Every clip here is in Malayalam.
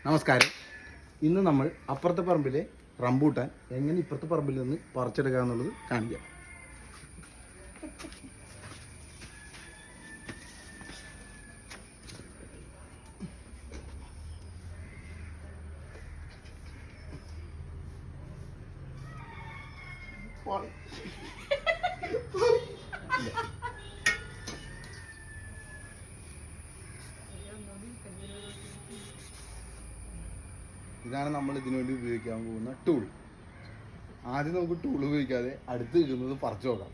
നമസ്കാരം. ഇന്ന് നമ്മൾ അപ്പുറത്തെ പറമ്പിലെ റംബൂട്ടാൻ എങ്ങനെ ഇപ്പുറത്തെ പറമ്പിൽ നിന്ന് പറിച്ചെടുക്കുക എന്നുള്ളത് കാണിക്കാം. ഇതാണ് നമ്മൾ ഇതിനു വേണ്ടി ഉപയോഗിക്കാൻ പോകുന്ന ടൂൾ. ആദ്യം നമുക്ക് ടൂൾ ഉപയോഗിക്കാതെ അടുത്ത് നിൽക്കുന്നത് പറിച്ചു നോക്കാം.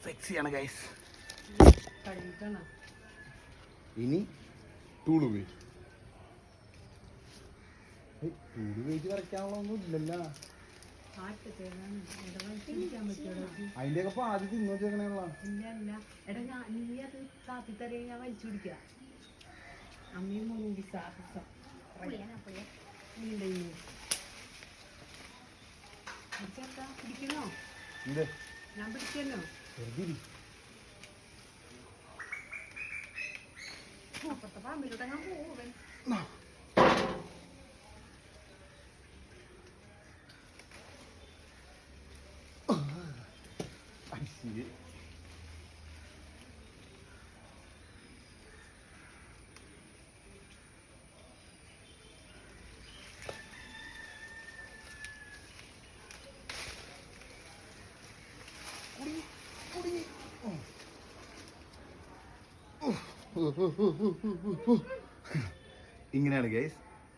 സെക്സിയാണ് ഗൈസ്. ഇനി ടൂൾ ഉപയോഗിക്കും. ടൂൾ ഉപയോഗിച്ച് പറിക്കാനുള്ള ഒന്നും ഇല്ലല്ലോ. അതിന്റെ ഒക്കെ ആദ്യം തിന്നു വെച്ചേക്കണേള്ള പിടിക്കണോ? ഞാൻ പിടിക്കല്ലോ. അപ്പുറത്തെ പാമ്പിലോട്ട് ഞാൻ പോവൻ. ഇങ്ങനെയാണ് ഗൈസ്.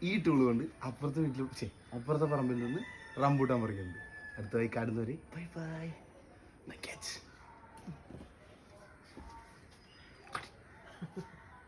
ഈ ടൂൾ കൊണ്ട് അപ്പുറത്തെ വീട്ടിൽ അപ്പുറത്തെ പറമ്പിൽ നിന്ന് റംബൂട്ടാൻ പറിക്കുന്നുണ്ട്. അടുത്തതായി കാണുന്നവരെ ബൈ ബൈ.